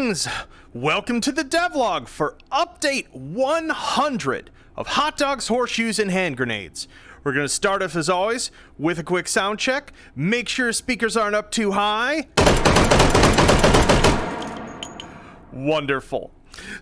Greetings! Welcome to the Devlog for update 100 of hot dogs, horseshoes, and hand grenades. We're going to start off, as always, with a quick sound check. Make sure speakers aren't up too high. Wonderful.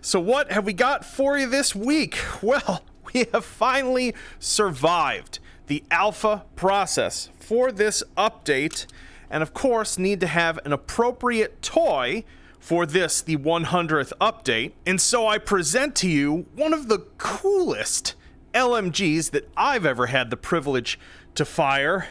So what have we got for you this week? Well, we have finally survived the alpha process for this update, and of course need to have an appropriate toy for this, the 100th update. And so I present to you one of the coolest LMGs that I've ever had the privilege to fire,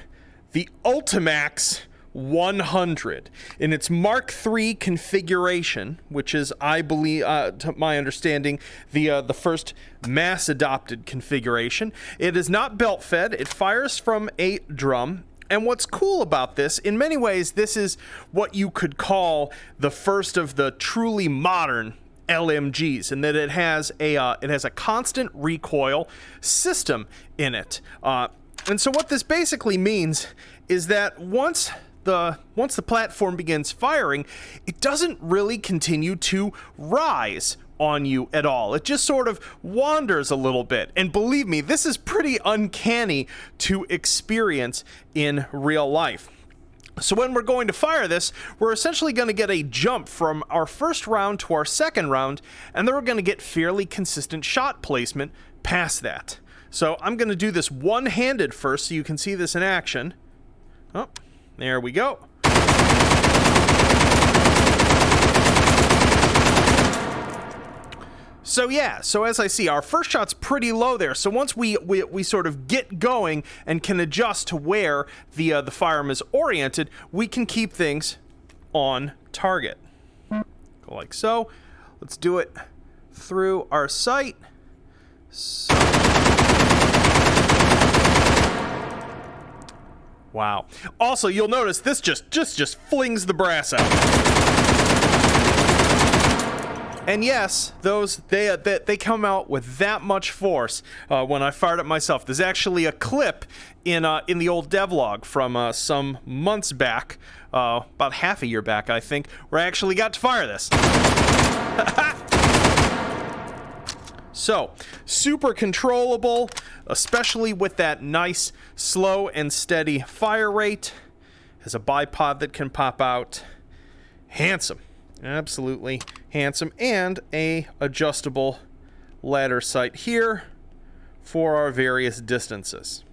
the Ultimax 100 in its Mark III configuration, which is, I believe, to my understanding, the first mass adopted configuration. It is not belt fed. It fires from a drum. And what's cool about this, in many ways, this is what you could call the first of the truly modern LMGs, in that it has a constant recoil system in it. And so what this basically means is that once the platform begins firing, it doesn't really continue to rise on you at all. It just sort of wanders a little bit. And believe me, this is pretty uncanny to experience in real life. So when we're going to fire this, we're essentially going to get a jump from our first round to our second round, and then we're going to get fairly consistent shot placement past that. So I'm going to do this one-handed first so you can see this in action. Oh, there we go. So yeah, so as I see, our first shot's pretty low there. So once we sort of get going and can adjust to where the firearm is oriented, we can keep things on target. Go like so. Let's do it through our sight. So. Wow. Also, you'll notice this just flings the brass out. And yes, they come out with that much force when I fired it myself. There's actually a clip in the old devlog from some months back, about half a year back, I think, where I actually got to fire this. So, super controllable, especially with that nice, slow and steady fire rate. Has a bipod that can pop out. Handsome. Absolutely handsome, and a adjustable ladder sight here for our various distances.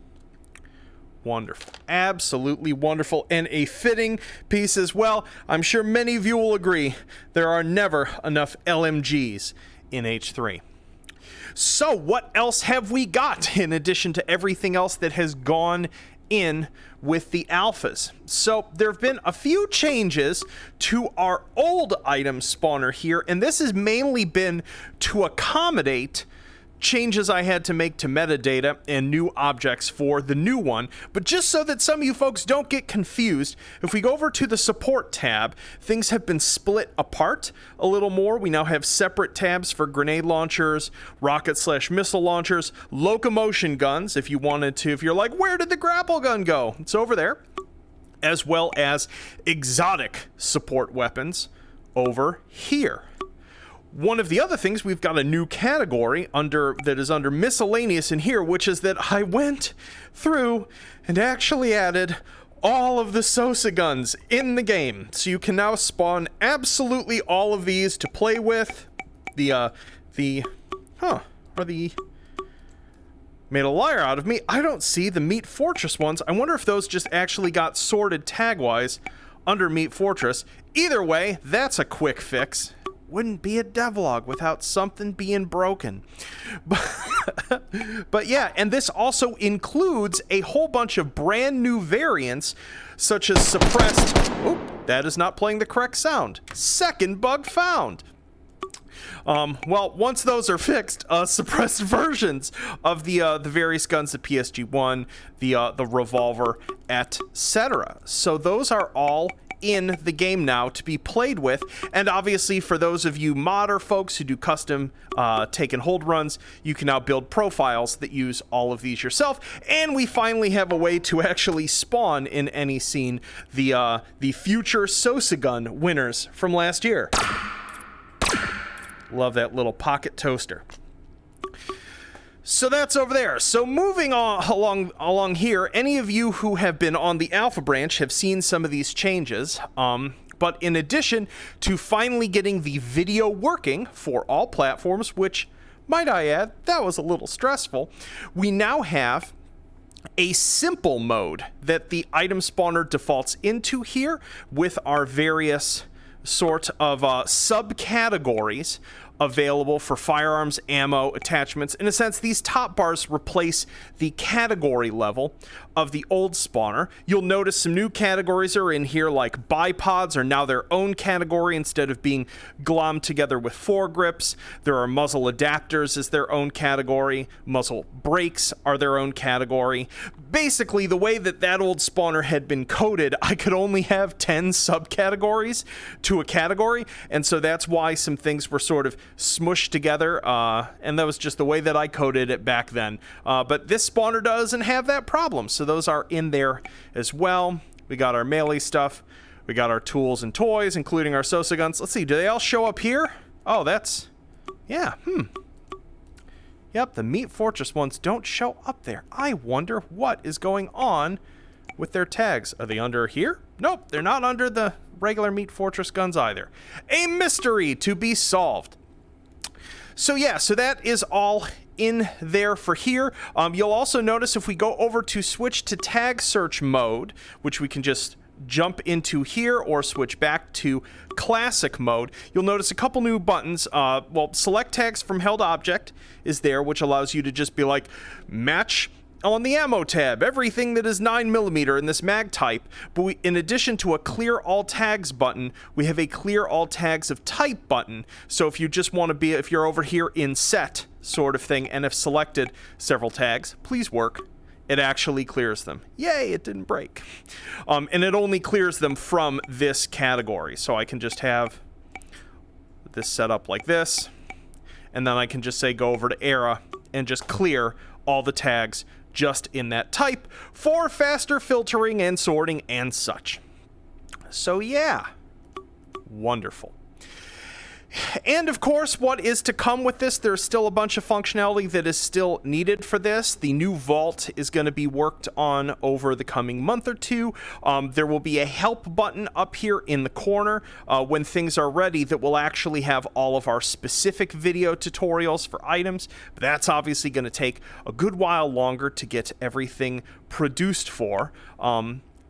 Wonderful, absolutely wonderful, and a fitting piece as well. I'm sure many of you will agree there are never enough LMGs in H3. So what else have we got in addition to everything else that has gone in with the alphas? So there have been a few changes to our old item spawner here, and this has mainly been to accommodate changes I had to make to metadata and new objects for the new one. But just so that some of you folks don't get confused, if we go over to the support tab, things have been split apart a little more. We now have separate tabs for grenade launchers, rocket/missile launchers, locomotion guns, if you wanted to, if you're like, where did the grapple gun go? It's over there. As well as exotic support weapons over here. One of the other things, we've got a new category that is under miscellaneous in here, which is that I went through and actually added all of the Sosa guns in the game. So you can now spawn absolutely all of these to play with. Made a liar out of me. I don't see the Meat Fortress ones. I wonder if those just actually got sorted tag-wise under Meat Fortress. Either way, that's a quick fix. Wouldn't be a devlog without something being broken. But yeah, and this also includes a whole bunch of brand new variants, such as suppressed... Oop, that is not playing the correct sound. Second bug found. Well, once those are fixed, suppressed versions of the various guns, the PSG-1, the revolver, etc. So those are all in the game now to be played with, and obviously for those of you modder folks who do custom take and hold runs, you can now build profiles that use all of these yourself, and we finally have a way to actually spawn in any scene the future Sosa gun winners from last year. Love that little pocket toaster. So that's over there. So moving on along here, any of you who have been on the alpha branch have seen some of these changes. But in addition to finally getting the video working for all platforms, which, might I add, that was a little stressful, we now have a simple mode that the item spawner defaults into here with our various sort of subcategories available for firearms, ammo, attachments. In a sense, these top bars replace the category level of the old spawner. You'll notice some new categories are in here, like bipods are now their own category instead of being glommed together with foregrips. There are muzzle adapters as their own category. Muzzle brakes are their own category. Basically, the way that old spawner had been coded, I could only have 10 subcategories to a category, and so that's why some things were sort of smushed together, and that was just the way that I coded it back then. But this spawner doesn't have that problem, so those are in there as well. We got our melee stuff. We got our tools and toys, including our Sosa guns. Let's see, do they all show up here? Oh, that's... yeah, Yep, the Meat Fortress ones don't show up there. I wonder what is going on with their tags. Are they under here? Nope, they're not under the regular Meat Fortress guns either. A mystery to be solved. So yeah, so that is all in there for here. You'll also notice if we go over to switch to tag search mode, which we can just jump into here or switch back to classic mode, you'll notice a couple new buttons. Well, select tags from held object is there, which allows you to just be like, match on the ammo tab everything that is 9mm in this mag type. But in addition to a clear all tags button, we have a clear all tags of type button. So if you just want to be, if you're over here in set sort of thing and have selected several tags, please work, it actually clears them. Yay, it didn't break. And it only clears them from this category. So I can just have this set up like this, and then I can just say go over to era and just clear all the tags just in that type for faster filtering and sorting and such. So yeah, wonderful. And of course, what is to come with this, there's still a bunch of functionality that is still needed for this. The new vault is going to be worked on over the coming month or two. There will be a help button up here in the corner when things are ready that will actually have all of our specific video tutorials for items. But that's obviously going to take a good while longer to get everything produced for.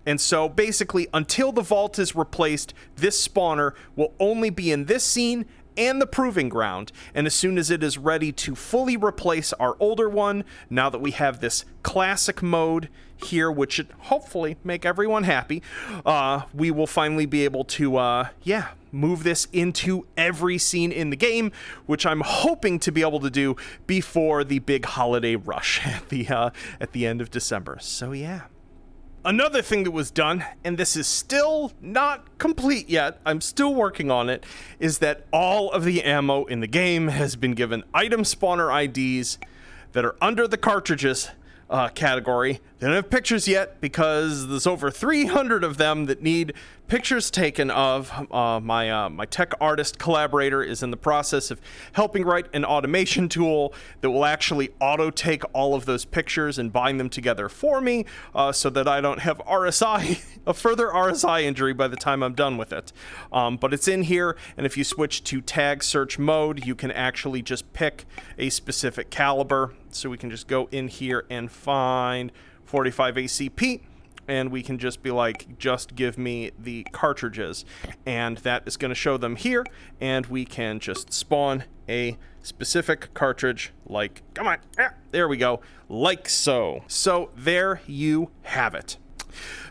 And so basically, until the vault is replaced, this spawner will only be in this scene and the proving ground. And as soon as it is ready to fully replace our older one, now that we have this classic mode here, which should hopefully make everyone happy, we will finally be able to, move this into every scene in the game, which I'm hoping to be able to do before the big holiday rush at the end of December. So yeah. Another thing that was done, and this is still not complete yet, I'm still working on it, is that all of the ammo in the game has been given item spawner IDs that are under the cartridges category. They don't have pictures yet because there's over 300 of them that need pictures taken of. My tech artist collaborator is in the process of helping write an automation tool that will actually auto take all of those pictures and bind them together for me so that I don't have a further RSI injury by the time I'm done with it. But it's in here, and if you switch to tag search mode, you can actually just pick a specific caliber. So we can just go in here and find 45 ACP, and we can just be like, just give me the cartridges, and that is going to show them here, and we can just spawn a specific cartridge, like, come on, there we go, like so. So there you have it.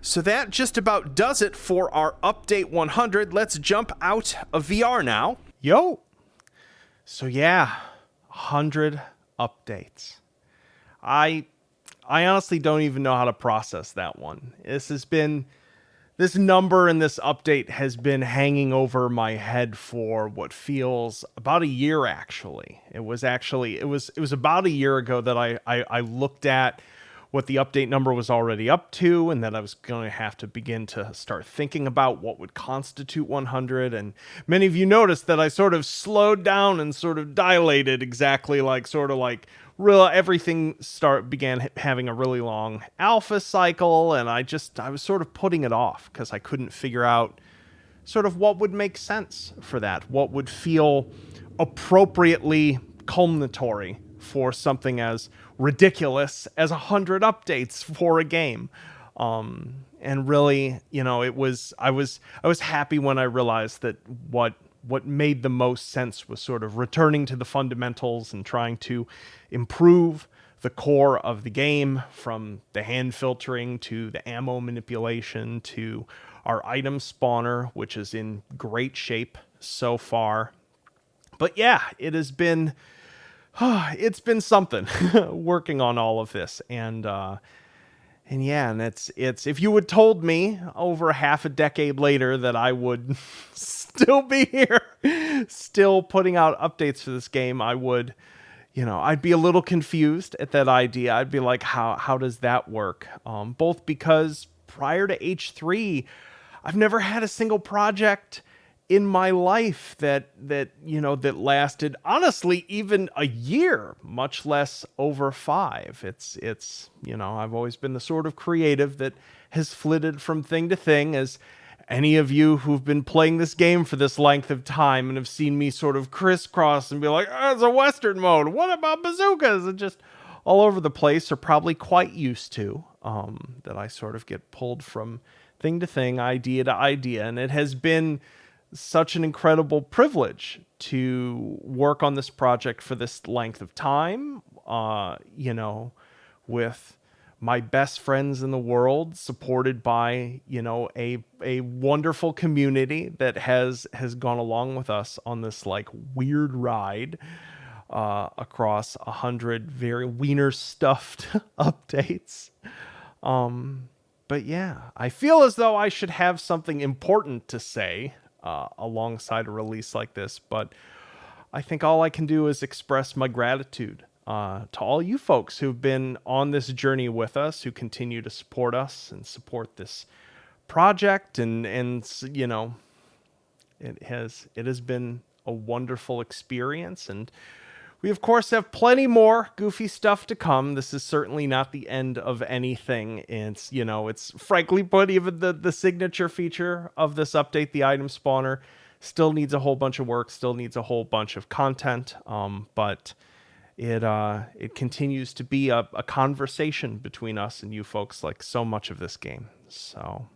So that just about does it for our update 100. Let's jump out of VR now. Yo. So yeah, 100 updates. I honestly don't even know how to process that one. This number and this update has been hanging over my head for what feels about a year, actually. It was about a year ago that I looked at what the update number was already up to, and that I was going to have to begin to start thinking about what would constitute 100. And many of you noticed that I sort of slowed down and sort of dilated exactly like everything began having a really long alpha cycle, and I was sort of putting it off because I couldn't figure out sort of what would make sense for that, what would feel appropriately culminatory for something as ridiculous as 100 updates for a game. And really, I was happy when I realized that what made the most sense was sort of returning to the fundamentals and trying to improve the core of the game, from the hand filtering to the ammo manipulation to our item spawner, which is in great shape so far. But yeah, it's been something working on all of this. And it's if you had told me over half a decade later that I would still be here, still putting out updates for this game, I would, I'd be a little confused at that idea. I'd be like, how does that work? Both because prior to H3, I've never had a single project in my life that lasted, honestly, even a year, much less over 5. It's I've always been the sort of creative that has flitted from thing to thing, as any of you who've been playing this game for this length of time and have seen me sort of crisscross and be like, it's a Western mode, what about bazookas? And just all over the place are probably quite used to, that I sort of get pulled from thing to thing, idea to idea. And it has been such an incredible privilege to work on this project for this length of time, with my best friends in the world, supported by, a wonderful community that has gone along with us on this like weird ride across 100 very wiener stuffed updates. But yeah, I feel as though I should have something important to say alongside a release like this, but I think all I can do is express my gratitude to all you folks who've been on this journey with us, who continue to support us and support this project, and it has been a wonderful experience, and we of course have plenty more goofy stuff to come. This is certainly not the end of anything. It's frankly put, even the signature feature of this update, the item spawner, still needs a whole bunch of work, still needs a whole bunch of content. But it continues to be a conversation between us and you folks, like so much of this game. So,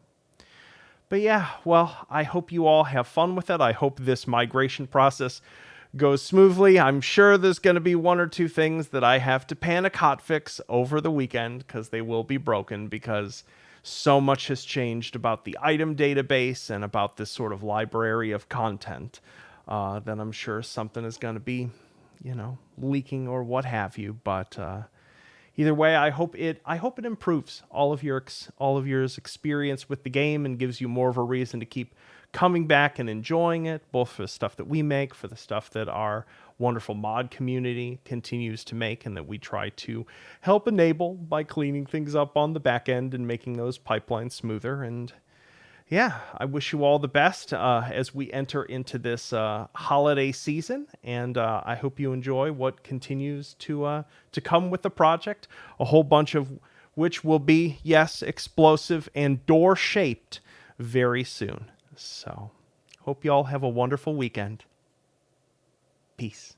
but yeah, well, I hope you all have fun with it. I hope this migration process goes smoothly. I'm sure there's going to be one or two things that I have to panic hotfix over the weekend, because they will be broken, because so much has changed about the item database and about this sort of library of content, that I'm sure something is going to be, leaking or what have you. But either way, I hope it improves all of your experience with the game and gives you more of a reason to keep coming back and enjoying it, both for the stuff that we make, for the stuff that our wonderful mod community continues to make, and that we try to help enable by cleaning things up on the back end and making those pipelines smoother. And yeah, I wish you all the best as we enter into this holiday season, and I hope you enjoy what continues to come with the project, a whole bunch of which will be, yes, explosive and door-shaped very soon. So, hope you all have a wonderful weekend. Peace.